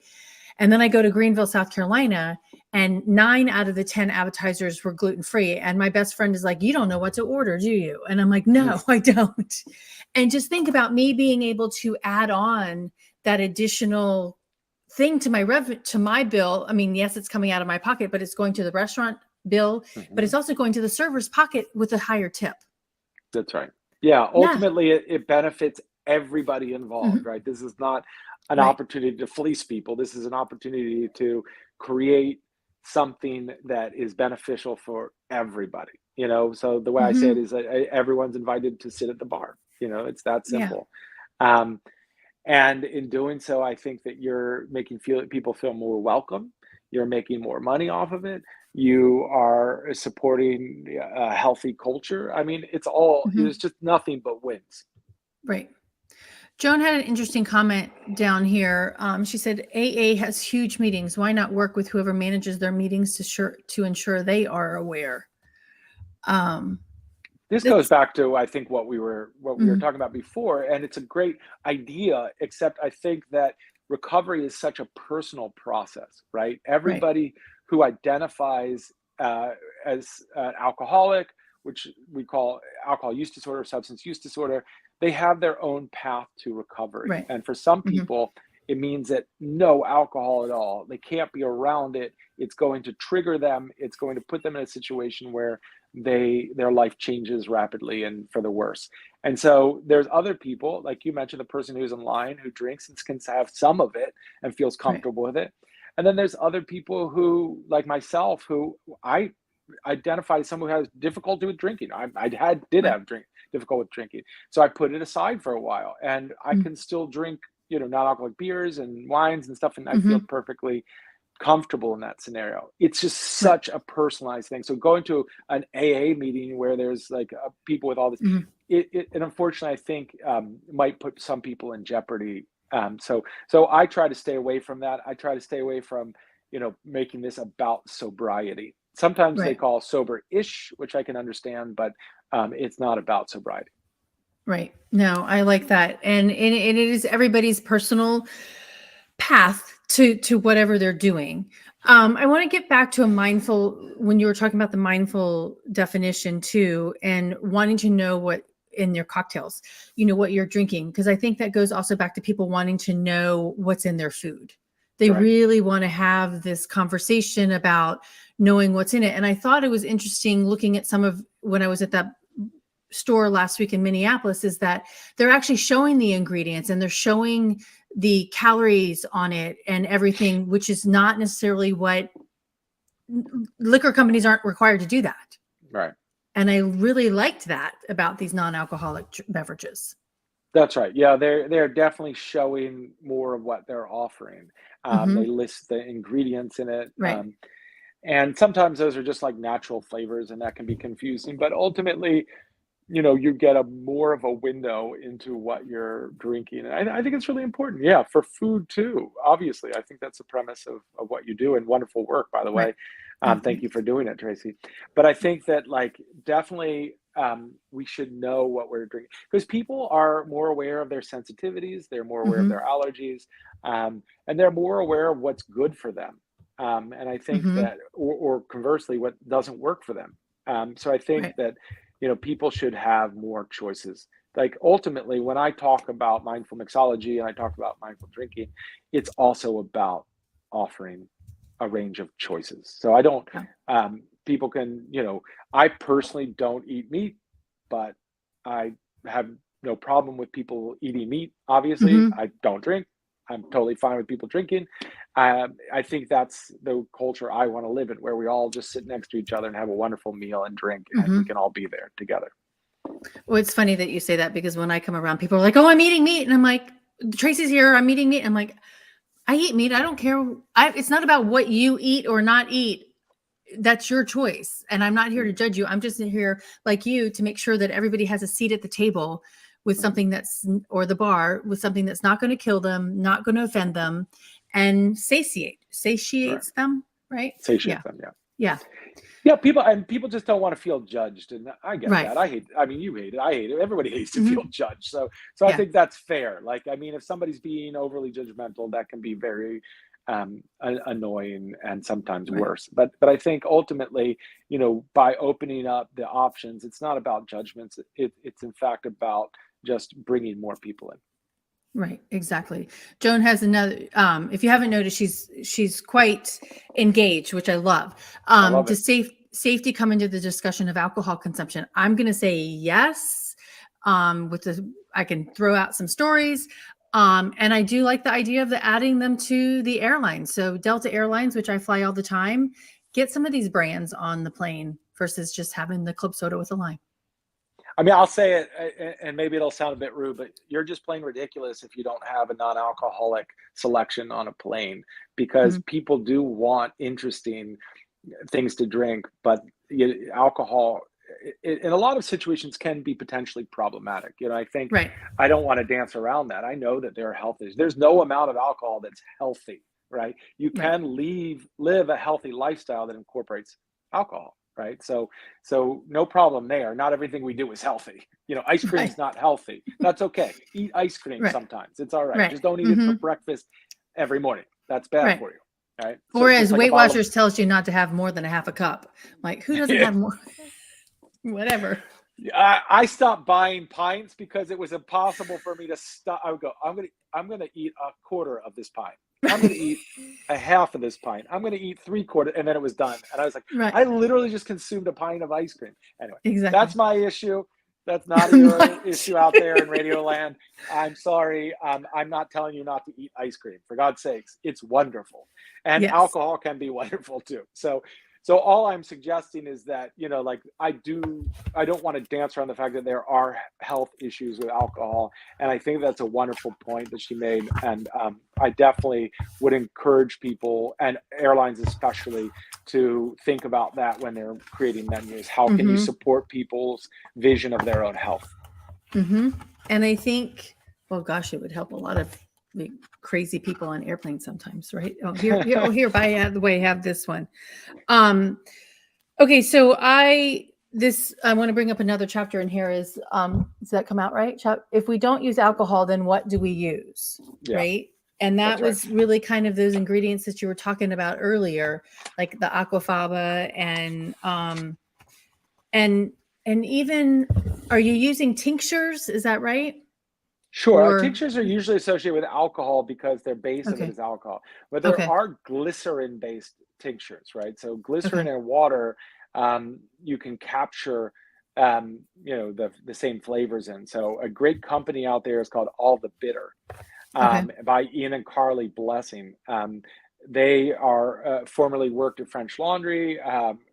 And then I go to Greenville, South Carolina, and 9 out of the 10 appetizers were gluten free. And my best friend is like, "You don't know what to order, do you?" And I'm like, "No, I don't." And just think about me being able to add on that additional thing to my bill. I mean, yes, it's coming out of my pocket, but it's going to the restaurant bill, but Mhm. it's also going to the server's pocket with a higher tip. That's right. Yeah, Yeah. ultimately it benefits everybody involved, Mhm. right? This is not an Right. opportunity to fleece people. This is an opportunity to create something that is beneficial for everybody. So the way I say it Mhm. is that everyone's invited to sit at the bar. It's that Yeah. simple. Um, and in doing so, I think that you're making people feel more welcome. You're making more money off of it. You are supporting a healthy culture. I mean, Mhm. there's just nothing but wins. Right. Joan had an interesting comment down here. She said, AA has huge meetings. Why not work with whoever manages their meetings to ensure they are aware? Um, This goes it's back to, I think, what we were mhm, talking about before, and it's a great idea, except I think that recovery is such a personal process, right? right. Everybody who identifies uh, as an alcoholic, which we call alcohol use disorder, substance use disorder, they have their own path to recovery. Right. And for some Mhm, people, it means that no alcohol at all. They can't be around it. It's going to trigger them. It's going to put them in a situation where their life changes rapidly and for the worse. And so there's other people, like you mentioned, the person who's in line who drinks and can have some of it and feels right. comfortable with it. And then there's other people who, like myself, who I identify as someone who has difficulty with drinking. Did Right. have difficult with drinking, so I put it aside for a while, and I Mm, can still drink, non-alcoholic beers and wines and stuff, and I feel mhm, perfectly comfortable in that scenario. It's just right. such a personalized thing. So going to an AA meeting where there's like people with all this, Mhm, and unfortunately, I think might put some people in jeopardy. So I try to stay away from that. I try to stay away from making this about sobriety. Sometimes they right. call sober-ish, which I can understand, but it's not about sobriety. Right. No, I like that. And it is everybody's personal path to whatever they're doing. I want to get back to a mindful when you were talking about the mindful definition too, and wanting to know what in your cocktails, what you're drinking, because I think that goes also back to people wanting to know what's in their food. They Right. really want to have this conversation about knowing what's in it. And I thought it was interesting looking at some of when I was at that store last week in Minneapolis is that they're actually showing the ingredients and they're showing the calories on it and everything, which is not necessarily what liquor companies aren't required to do that. Right. And I really liked that about these non-alcoholic beverages. That's right. Yeah, they're definitely showing more of what they're offering. They Hmm. list the ingredients in it, Right. and sometimes those are just like natural flavors, and that can be confusing. But ultimately, you get a more of a window into what you're drinking. And I think it's really important. Yeah, for food too. Obviously, I think that's the premise of what you do, and wonderful work, by the Right. way. Oh, Thank you thanks. for doing it, Tracy. But I think that like definitely we should know what we're drinking because people are more aware of their sensitivities. They're more aware of their Hmm. allergies, and they're more aware of what's good for them. And I think Hmm. that, or conversely, what doesn't work for them. So I think Right. that people should have more choices. Like ultimately, when I talk about mindful mixology and I talk about mindful drinking, it's also about offering a range of choices. So I don't, Yeah. people can, I personally don't eat meat, but I have no problem with people eating meat. Obviously, Hmm. I don't drink. I'm totally fine with people drinking. I think that's the culture I want to live in, where we all just sit next to each other and have a wonderful meal and drink, and we Hmm. can all be there together. Well, it's funny that you say that because when I come around, people are like, "Oh, I'm eating meat," and I'm like, "Tracy's here. I'm eating meat." I'm like, "I eat meat. I don't care. It's not about what you eat or not eat. That's your choice, and I'm not here to Mhm, judge you. I'm just here, like you, to make sure that everybody has a seat at the table with mhm. something or the bar with something that's not going to kill them, not going to offend them, and Right. satiates them. Right? Satiate Yeah, them. Yeah. yeah, Yeah. People just don't want to feel judged, and I get right. that. I mean, you hate it. I hate it. Everybody hates to feel Hmm. judged. So I Yeah, think that's fair. Like, I mean, if somebody's being overly judgmental, that can be very annoying and sometimes right. worse. But I think ultimately, by opening up the options, it's not about judgments. It's in fact about just bringing more people in. Right, exactly. Joan has another if you haven't noticed, she's quite engaged, which I love. I love it. Does safety come into the discussion of alcohol consumption? I'm going to say yes. With the I can throw out some stories. And I do like the idea of adding them to the airlines. So Delta Airlines, which I fly all the time, get some of these brands on the plane versus just having the club soda with a lime. I mean, I'll say it, and maybe it'll sound a bit rude, but you're just plain ridiculous if you don't have a non-alcoholic selection on a plane, because Mhm. people do want interesting things to drink, but alcohol, in a lot of situations, can be potentially problematic. I think Right, I don't want to dance around that. I know that there are health issues. There's no amount of alcohol that's healthy, right? You right, can live a healthy lifestyle that incorporates alcohol, right? So no problem there. Not everything we do is healthy. Ice right, cream's not healthy. That's okay. Eat ice cream right, sometimes. It's all right. right. Just don't eat it for Hmm. breakfast every morning. That's bad Right. for you. Right. So Or just as like a Weight bottle Watchers tells you not to have more than a half a cup. Like, who doesn't of have more? Whatever. I stopped buying pints because it was impossible for me to stop. I would go, I'm gonna eat a quarter of this pint. I'm gonna eat a half of this pint. I'm gonna eat three quarter, and then it was done. And I was like, Right. I literally just consumed a pint of ice cream. Anyway, Exactly. that's my issue. That's not your issue out there in Radio Land. I'm sorry. I'm not telling you not to eat ice cream. For God's sakes, it's wonderful, and Yes. alcohol can be wonderful too. So all I'm suggesting is that like I don't want to dance around the fact that there are health issues with alcohol, and I think that's a wonderful point that she made. And I definitely would encourage people, and airlines especially, to think about that when they're creating menus. How can you Mm-hmm. support people's vision of their own health? Mm-hmm. And I think, well, gosh, it would help a lot of the crazy people on airplanes sometimes, right? Oh, here, here, oh, here, by the way, have this one. Um, okay, so I want to bring up another chapter in here is does that come out right? If we don't use alcohol, then what do we use? Yeah, Right. And that that's right. was really kind of those ingredients that you were talking about earlier, like the aquafaba and and even are you using tinctures? Is that right? Sure. Or Tinctures are usually associated with alcohol because their base of it okay, is alcohol. But there okay, are glycerin-based tinctures, right? So glycerin okay, and water, you can capture, the same flavors in. So a great company out there is called All the Bitter, okay, by Ian and Carly Blessing. They are formerly worked at French Laundry,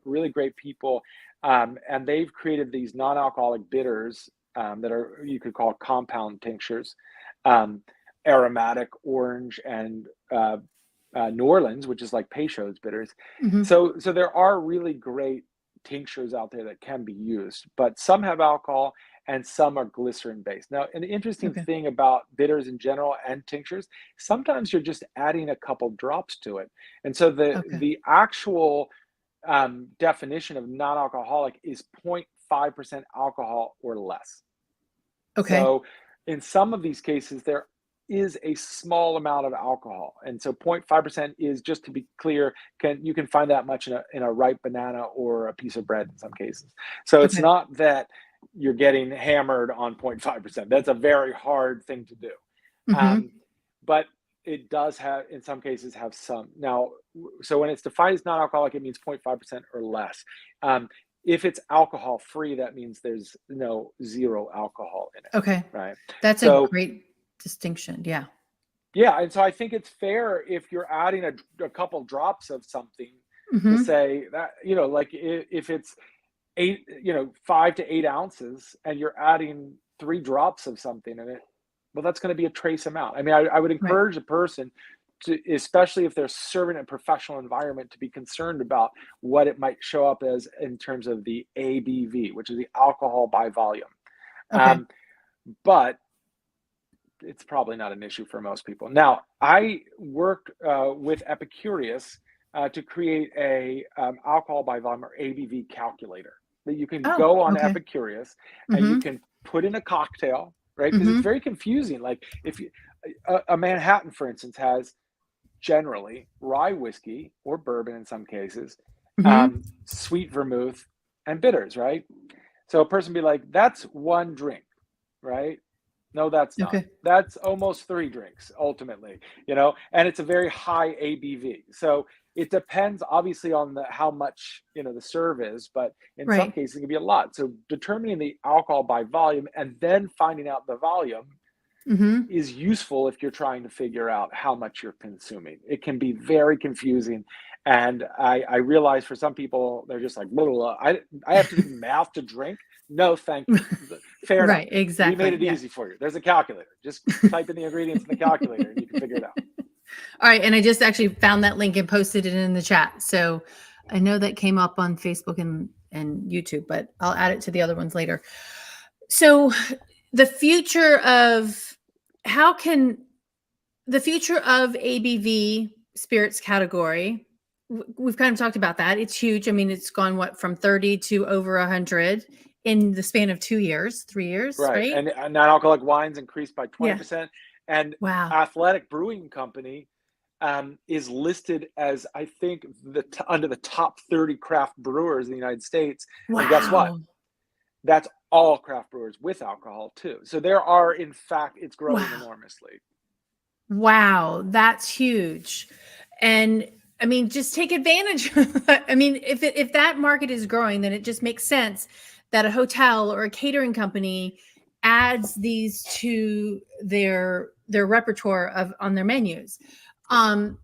really great people, and they've created these non-alcoholic bitters that are, you could call compound tinctures, um, aromatic orange and New Orleans, which is like Peychaud's bitters. Hmm. So there are really great tinctures out there that can be used, but some have alcohol and some are glycerin based. Now, an interesting Okay. thing about bitters in general and tinctures, sometimes you're just adding a couple drops to it. And so Okay. the actual definition of non-alcoholic is 0.5% alcohol or less. Okay. So in some of these cases, there is a small amount of alcohol. And so 0.5% is, just to be clear, you can find that much in a ripe banana or a piece of bread in some cases. So it's Okay. not that you're getting hammered on 0.5%. That's a very hard thing to do. Hmm. Um, but it does have, in some cases, have some. Now, so when it's defined as non-alcoholic, it means 0.5% or less. Um, if it's alcohol free, that means there's zero alcohol in it, Okay. right? That's a So great distinction. Yeah. yeah, and so I think it's fair if you're adding a couple drops of something to Hmm. say that, like if it's 5 to 8 ounces and you're adding 3 drops of something in it, well, that's going to be a trace amount. I mean, I would Right. encourage a person to, especially if they're serving in a professional environment, to be concerned about what it might show up as in terms of the ABV, which is the alcohol by volume. Okay. Um, but it's probably not an issue for most people. Now, I worked with Epicurious to create a alcohol by volume or ABV calculator that you can Oh, go on okay. Epicurious and you Hmm. can put in a cocktail, right? Because it's Hmm. very confusing. Like if you, a Manhattan, for instance, has generally rye whiskey or bourbon in some cases, Hmm. sweet vermouth, and bitters, right? So a person be like, that's one drink, right? No, that's not. Okay. That's almost 3 drinks ultimately, and it's a very high ABV. So it depends obviously on how much, the serve is, but in some Right. cases it can be a lot. So determining the alcohol by volume and then finding out the volume Hmm. is useful if you're trying to figure out how much you're consuming. It can be very confusing. And I realize for some people, they're just like, blah, blah, blah. I have to do math to drink. No, thank you. Fair enough. Right. We made Exactly. it Yeah. easy for you. There's a calculator. Just type in the ingredients in the calculator and you can figure it out. All right. And I just actually found that link and posted it in the chat. So I know that came up on Facebook and YouTube, but I'll add it to the other ones later. So the future of how can the future of ABV spirits category, we've kind of talked about that. It's huge. I mean, it's gone what from 30 to over 100 in the span of 2 years, 3 years, Right. right? And non-alcoholic wines increased by Yeah. 20%. And Wow. Athletic Brewing Company is listed as, I think, under the top 30 craft brewers in the United States. And guess what? Wow. That's all craft brewers with alcohol too. So there are, in fact, it's growing Wow. enormously. Wow, that's huge. And I mean, just take advantage. I mean, if that market is growing, then it just makes sense that a hotel or a catering company adds these to their repertoire of on their menus. Um,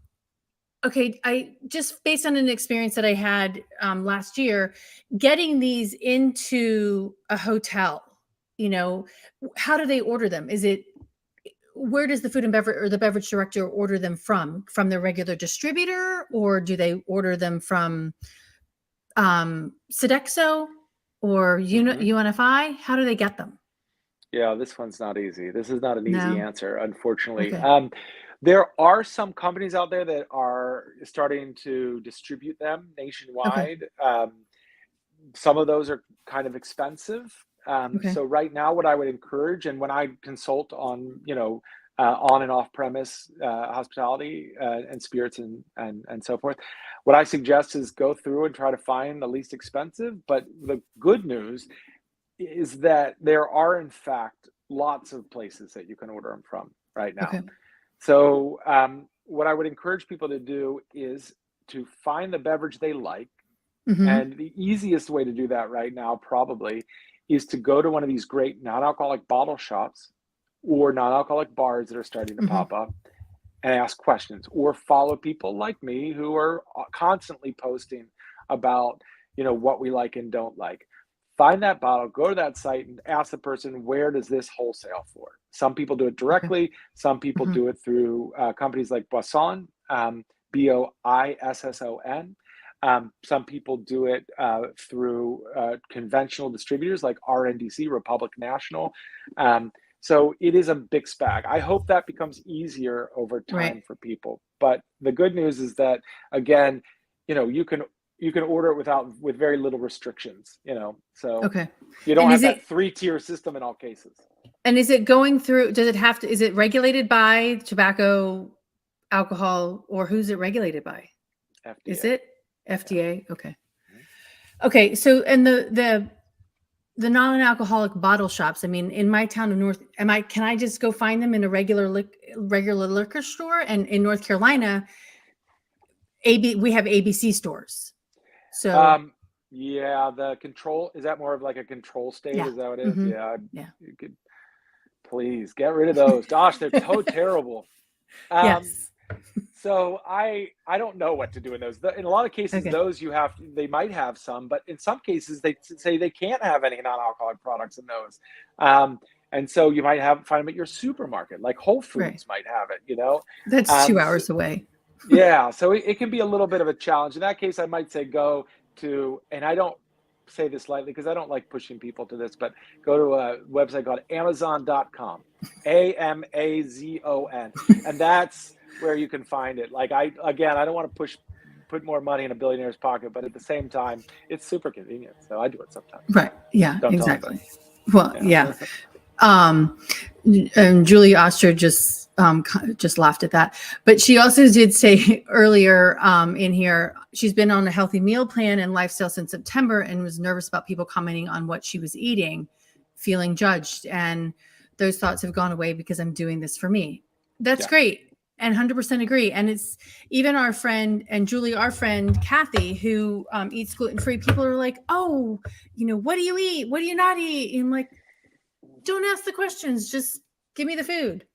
okay, I just based on an experience that I had last year, getting these into a hotel. How do they order them? Is it where does the food and beverage or the beverage director order them from their regular distributor, or do they order them from Sodexo or Hmm. UNFI? How do they get them? Yeah, this one's not easy. This is not an easy No. answer, unfortunately. Okay. There are some companies out there that are starting to distribute them Okay. nationwide. Some of those are kind of expensive. Okay. So right now, what I would encourage, and when I consult on, on and off premise hospitality and spirits and so forth, what I suggest is go through and try to find the least expensive. But the good news is that there are, in fact, lots of places that you can order them from right now. Okay. So what I would encourage people to do is to find the beverage they like, Mm-hmm. and the easiest way to do that right now probably is to go to one of these great non-alcoholic bottle shops or non-alcoholic bars that are starting to Mm-hmm. pop up and ask questions, or follow people like me who are constantly posting about, what we like and don't like. find that bottle, go to that site and ask the person, where does this wholesale for? Some people do it Okay. directly. Some people do it through companies like Boisson, Boisson. Some people do it through conventional distributors like RNDC, Republic National. So it is a mixed bag. I hope that becomes easier over time Right. for people. But the good news is that, again, you can order it with very little restrictions, so Okay. you don't And have is that it 3-tier system in all cases. and is it going through, does it have to, is it regulated by tobacco, alcohol, or who's it regulated by? Is FDA. it Yeah. FDA? Okay. Okay. So, and the non-alcoholic bottle shops, I mean, in my town of can I just go find them in a regular liquor store? And in North Carolina, we have ABC stores. So Yeah, the control, is that more of like a control state? yeah. Is that what it is? Hmm. Yeah. Yeah. You could please get rid of those. Gosh, they're so terrible. Um, Yes. so I don't know what to do in those. In a lot of cases, Okay. those they might have some, but in some cases they say they can't have any non-alcoholic products in those. And so you might find them at your supermarket, like Whole Right. Foods might have it, That's two So, hours away. yeah, so it can be a little bit of a challenge. In that case, I might say go to, and I don't say this lightly because I don't like pushing people to this, but go to a website called Amazon.com, Amazon, and that's where you can find it. Like I don't want to put more money in a billionaire's pocket, but at the same time, it's super convenient. So I do it sometimes. Right. Yeah, Don't tell exactly. anybody. Well, yeah. And Julie Oster just laughed at that, but she also did say earlier in here, she's been on a healthy meal plan and lifestyle since September and was nervous about people commenting on what she was eating, feeling judged. And those thoughts have gone away because I'm doing this for me. That's Yeah. great. And 100% agree. And it's even our friend and Julie, our friend Kathy, who eats gluten-free. People are like, oh, what do you eat? What do you not eat? And I'm like, don't ask the questions. Just give me the food,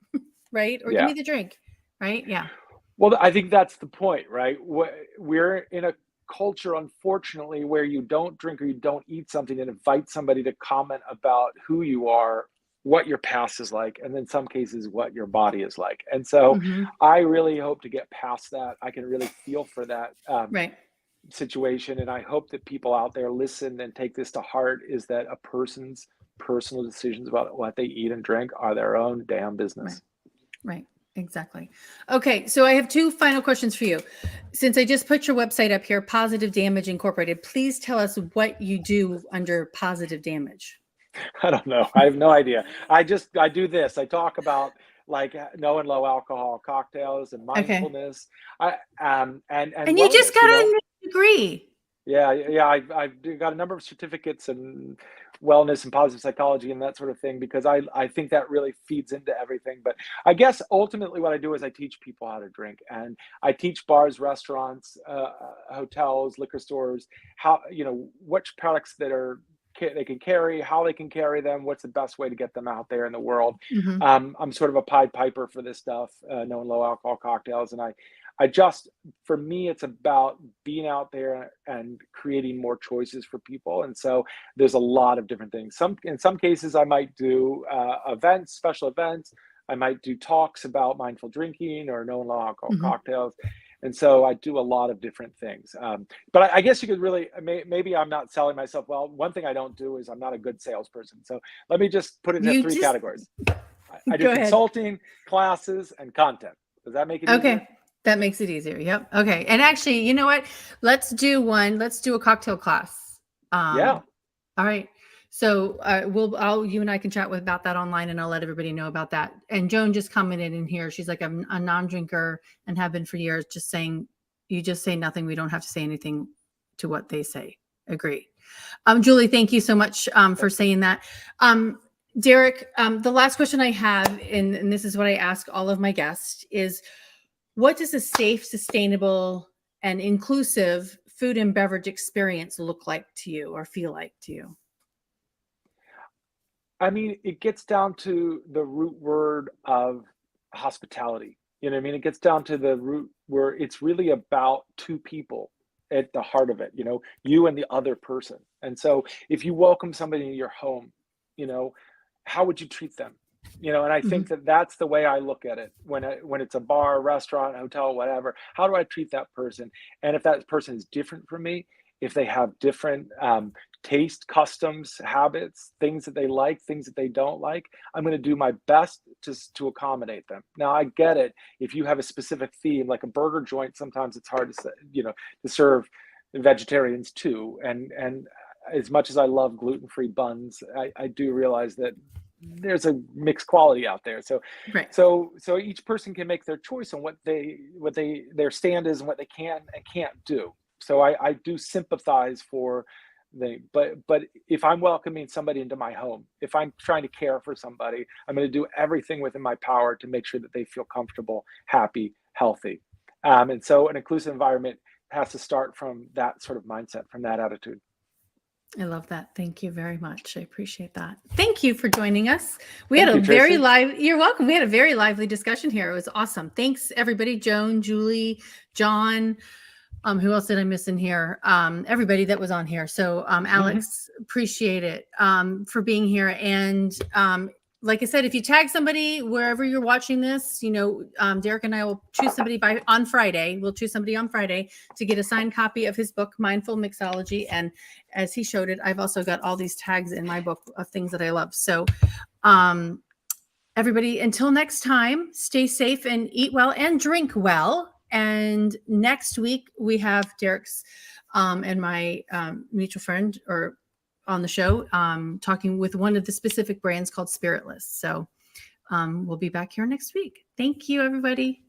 right? Or give Yeah. me the drink, right? Yeah. Well, I think that's the point, right? We're in a culture, unfortunately, where you don't drink or you don't eat something and invite somebody to comment about who you are, what your past is like, and in some cases, what your body is like. And so Mm-hmm. I really hope to get past that. I can really feel for that Right. situation. And I hope that people out there listen and take this to heart, is that a person's personal decisions about what they eat and drink are their own damn business. Right. Exactly. Okay. So I have two final questions for you. Since I just put your website up here, Positive Damage Incorporated, please tell us what you do under Positive Damage. I don't know. I have no idea. I do this. I talk about like no and low alcohol cocktails and mindfulness. And And you just wellness, got a degree. Yeah. I've got a number of certificates in wellness and positive psychology and that sort of thing, because I think that really feeds into everything. But I guess ultimately what I do is I teach people how to drink, and I teach bars, restaurants, hotels, liquor stores, how, which products they can carry, how they can carry them, what's the best way to get them out there in the world. Mm-hmm. I'm sort of a Pied Piper for this stuff, no and low alcohol cocktails, and for me, it's about being out there and creating more choices for people. And so there's a lot of different things. In some cases, I might do events, special events. I might do talks about mindful drinking or no and low alcohol cocktails. And so I do a lot of different things. But I guess you could really, maybe I'm not selling myself well. One thing I don't do is I'm not a good salesperson. So let me just put it into three categories. I do consulting, classes, and content. Does that make it easier? Okay. That makes it easier. Yep. Okay. And actually, you know what? Let's do a cocktail class. Yeah. All right. So you and I can chat about that online, and I'll let everybody know about that. And Joan just commented in here. She's like, I'm a non-drinker and have been for years. Just saying, you just say nothing. We don't have to say anything to what they say. Agree. Julie, thank you so much for saying that. Derek, the last question I have, and this is what I ask all of my guests, is what does a safe, sustainable, and inclusive food and beverage experience look like to you or feel like to you? I mean, it gets down to the root word of hospitality. You know what I mean? It gets down to the root where it's really about two people at the heart of it, you and the other person. And so if you welcome somebody in your home, how would you treat them? And I think that that's the way I look at it when it's a bar, restaurant, hotel, whatever. How do I treat that person? And if that person is different from me, if they have different taste, customs, habits, things that they like, things that they don't like, I'm going to do my best to accommodate them. Now, I get it. If you have a specific theme, like a burger joint, sometimes it's hard to serve vegetarians too. And as much as I love gluten-free buns, I do realize that there's a mixed quality out there. So, Right. so each person can make their choice on what their stand is and what they can and can't do. So I do sympathize for but if I'm welcoming somebody into my home, if I'm trying to care for somebody, I'm going to do everything within my power to make sure that they feel comfortable, happy, healthy. And so an inclusive environment has to start from that sort of mindset, from that attitude. I love that. Thank you very much. I appreciate that. Thank you for joining us. You're welcome. We had a very lively discussion here. It was awesome. Thanks everybody. Joan, Julie, John, who else did I miss in here? Everybody that was on here. So Alex, appreciate it for being here. And like I said, if you tag somebody wherever you're watching this, Derek and I will choose somebody on Friday. We'll choose somebody on Friday to get a signed copy of his book, Mindful Mixology. And as he showed it, I've also got all these tags in my book of things that I love. So everybody, until next time, stay safe and eat well and drink well. And next week we have Derek's and my mutual friend on the show talking with one of the specific brands called Spiritless. So we'll be back here next week. Thank you, everybody.